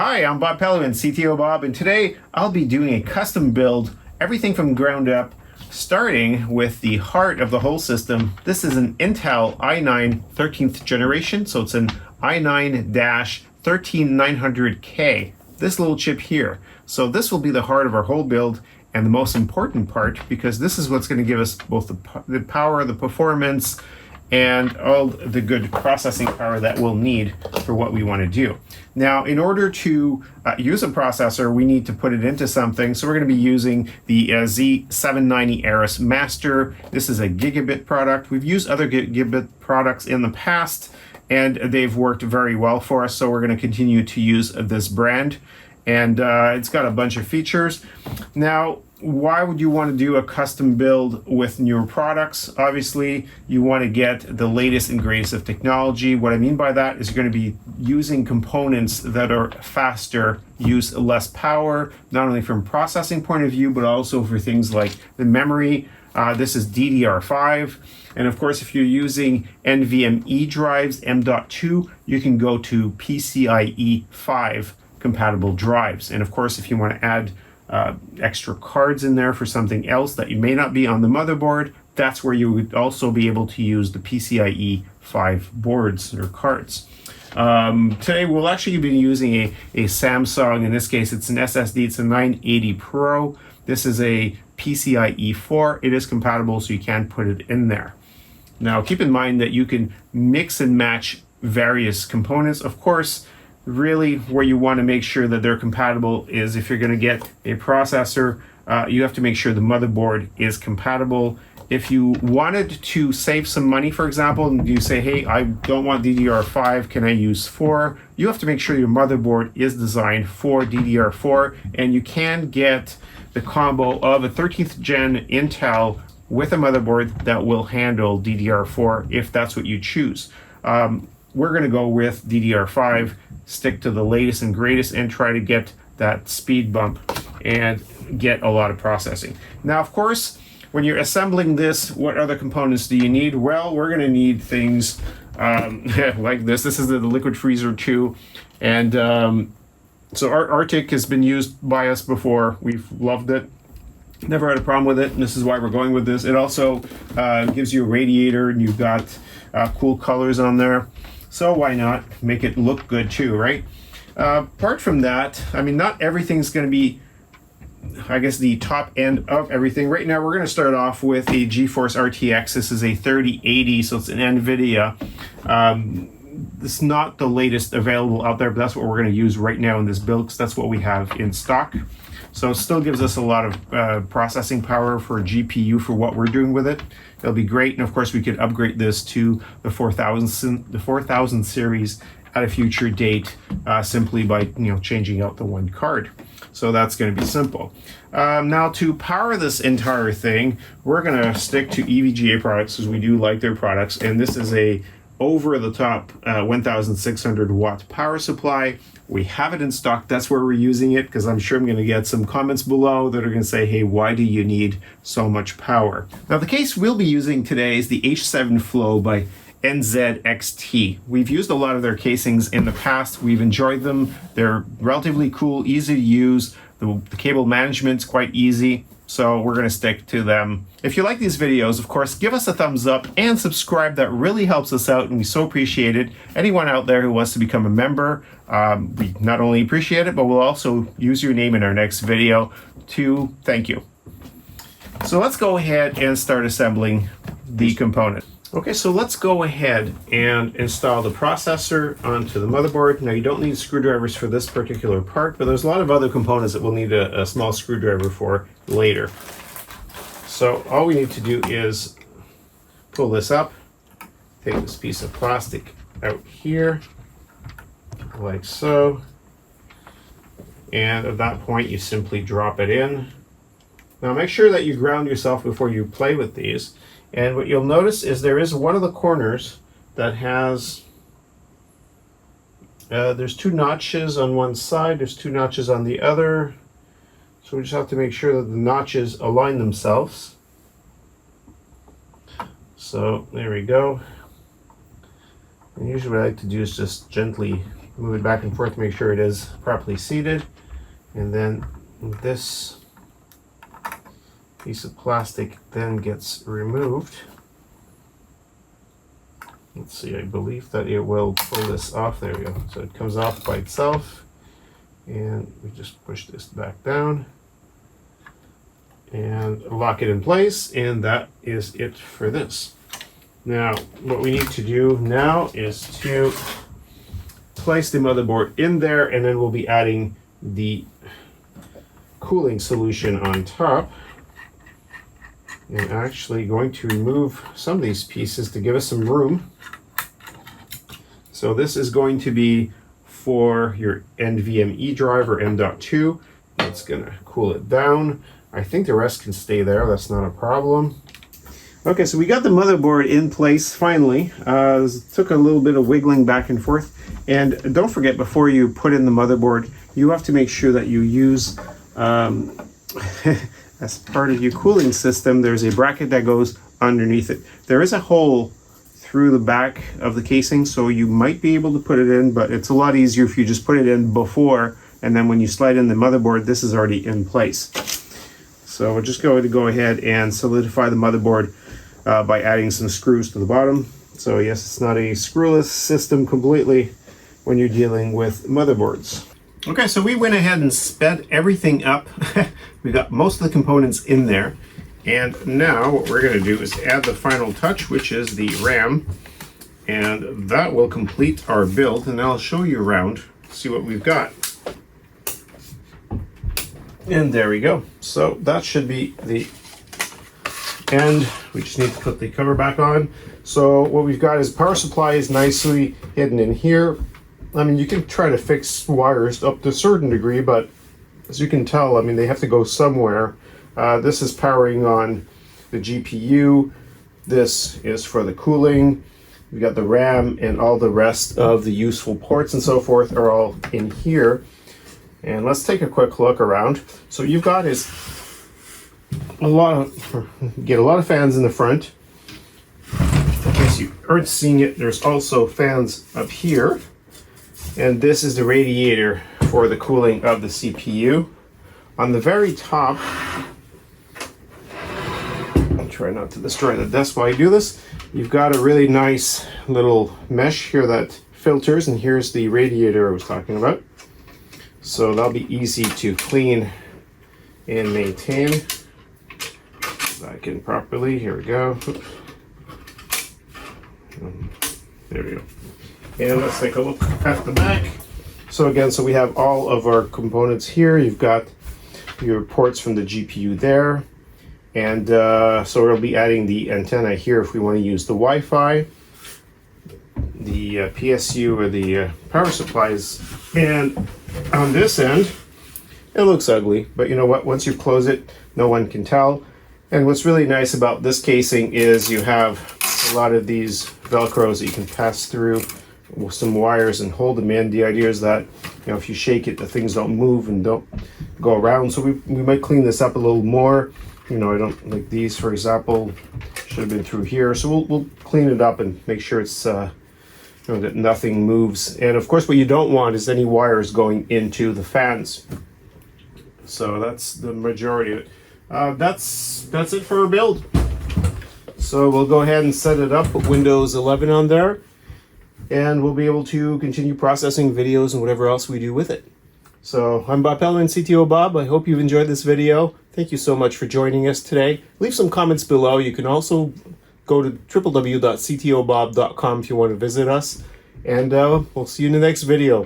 Hi, I'm Bob Pellerin, CTOBOB, and today I'll be doing a custom build, everything from ground up, starting with the heart of the whole system. This is an Intel i9 13th generation, so it's an i9-13900k, this little chip here. So this will be the heart of our whole build, and the most important part, because this is what's going to give us both the power, the performance, and all the good processing power that we'll need for what we want to do. Now, in order to use a processor, we need to put it into something. So we're going to be using the Z790 Aris Master. This is a gigabit product. We've used other gigabit products in the past, and they've worked very well for us. So we're going to continue to use this brand. And it's got a bunch of features. Now, why would you want to do a custom build with newer products? Obviously, you want to get the latest and greatest of technology. What I mean by that is you're going to be using components that are faster, use less power, not only from a processing point of view, but also for things like the memory. This is DDR5. And of course, if you're using NVMe drives, M.2, you can go to PCIe 5 compatible drives. And of course, if you want to add extra cards in there for something else that you may not be on the motherboard, that's where you would also be able to use the PCIe 5 boards or cards. Today we'll actually be using a Samsung. In this case, it's an SSD. It's a 980 Pro. This is a PCIe 4. It is compatible, so you can put it in there. Now, keep in mind that you can mix and match various components. Of course, really where you want to make sure that they're compatible is if you're going to get a processor, you have to make sure the motherboard is compatible. If you wanted to save some money, for example, and you say, hey, I don't want DDR5, can I use 4? You have to make sure your motherboard is designed for DDR4, and you can get the combo of a 13th gen Intel with a motherboard that will handle DDR4 if that's what you choose. We're going to go with DDR5, stick to the latest and greatest, and try to get that speed bump and get a lot of processing. Now, of course, when you're assembling this, what other components do you need? Well, we're going to need things like this. This is the Liquid Freezer 2. And so Arctic has been used by us before. We've loved it. Never had a problem with it, and this is why we're going with this. It also gives you a radiator, and you've got cool colors on there. So why not make it look good too, right? Apart from that, I mean, not everything's going to be, I guess, the top end of everything. Right now, we're going to start off with a GeForce RTX. This is a 3080, so it's an NVIDIA. It's not the latest available out there, but that's what we're going to use right now in this build, because that's what we have in stock. So it still gives us a lot of processing power for a GPU for what we're doing with it. It'll be great, and of course we could upgrade this to the 4000 series at a future date simply by changing out the one card. So that's going to be simple. Now, to power this entire thing, we're going to stick to EVGA products because we do like their products, and this is a over-the-top 1600 watt power supply. We have it in stock. That's where we're using it, because I'm sure I'm going to get some comments below that are going to say, hey, why do you need so much power? Now, the case we'll be using today is the H7 Flow by NZXT. We've used a lot of their casings in the past. We've enjoyed them. They're relatively cool, easy to use. The cable management's quite easy. So we're going to stick to them. If you like these videos, of course, give us a thumbs up and subscribe. That really helps us out, and we so appreciate it. Anyone out there who wants to become a member, we not only appreciate it, but we'll also use your name in our next video to thank you. So let's go ahead and start assembling the component. Okay, so let's go ahead and install the processor onto the motherboard. Now, you don't need screwdrivers for this particular part, but there's a lot of other components that we'll need a small screwdriver for later. So all we need to do is pull this up, take this piece of plastic out here, like so, and at that point you simply drop it in. Now, make sure that you ground yourself before you play with these. And what you'll notice is there is one of the corners that has, there's 2 notches on one side, there's 2 notches on the other. So we just have to make sure that the notches align themselves. So there we go. And usually what I like to do is just gently move it back and forth, make sure it is properly seated. And then this piece of plastic then gets removed. Let's see, I believe that it will pull this off. There we go. So it comes off by itself. And we just push this back down and lock it in place. And that is it for this. Now, what we need to do now is to place the motherboard in there, and then we'll be adding the cooling solution on top. And actually going to remove some of these pieces to give us some room. So this is going to be for your NVMe driver M.2. That's gonna cool it down. I think the rest can stay there, that's not a problem. Okay, so we got the motherboard in place finally. Took a little bit of wiggling back and forth. And don't forget, before you put in the motherboard, you have to make sure that you use, as part of your cooling system, there's a bracket that goes underneath it. There is a hole through the back of the casing, so you might be able to put it in, but it's a lot easier if you just put it in before, and then when you slide in the motherboard, this is already in place. So we're just going to go ahead and solidify the motherboard by adding some screws to the bottom. So yes, it's not a screwless system completely when you're dealing with motherboards. Okay, so we went ahead and sped everything up. We got most of the components in there. And now what we're going to do is add the final touch, which is the RAM. And that will complete our build. And I'll show you around, see what we've got. And there we go. So that should be the end. We just need to put the cover back on. So what we've got is power supply is nicely hidden in here. I mean, you can try to fix wires up to a certain degree, but as you can tell, I mean, they have to go somewhere. This is powering on the GPU. This is for the cooling. We got the RAM, and all the rest of the useful ports and so forth are all in here. And let's take a quick look around. So you've got is a lot of fans in the front. In case you aren't seeing it, there's also fans up here. And this is the radiator for the cooling of the CPU. On the very top, I'll try not to destroy the desk while I do this. You've got a really nice little mesh here that filters, and here's the radiator I was talking about. So that'll be easy to clean and maintain. Back in properly, here we go. There we go. And let's take a look at the back. So again, so we have all of our components here. You've got your ports from the GPU there. And so we'll be adding the antenna here if we want to use the Wi-Fi, the PSU or the power supplies. And on this end, it looks ugly, but you know what? Once you close it, no one can tell. And what's really nice about this casing is you have a lot of these Velcros that you can pass through with some wires and hold them in. The idea is that, you know, if you shake it, the things don't move and don't go around. So we might clean this up a little more. You know, I don't like these, for example, should have been through here. So we'll clean it up and make sure it's you know, that nothing moves. And of course, what you don't want is any wires going into the fans. So that's the majority of it. That's it for our build. So we'll go ahead and set it up with Windows 11 on there, and we'll be able to continue processing videos and whatever else we do with it. So I'm Bob Pellerin, CTOBOB. I hope you've enjoyed this video. Thank you so much for joining us today. Leave some comments below. You can also go to www.ctobob.com if you want to visit us. And we'll see you in the next video.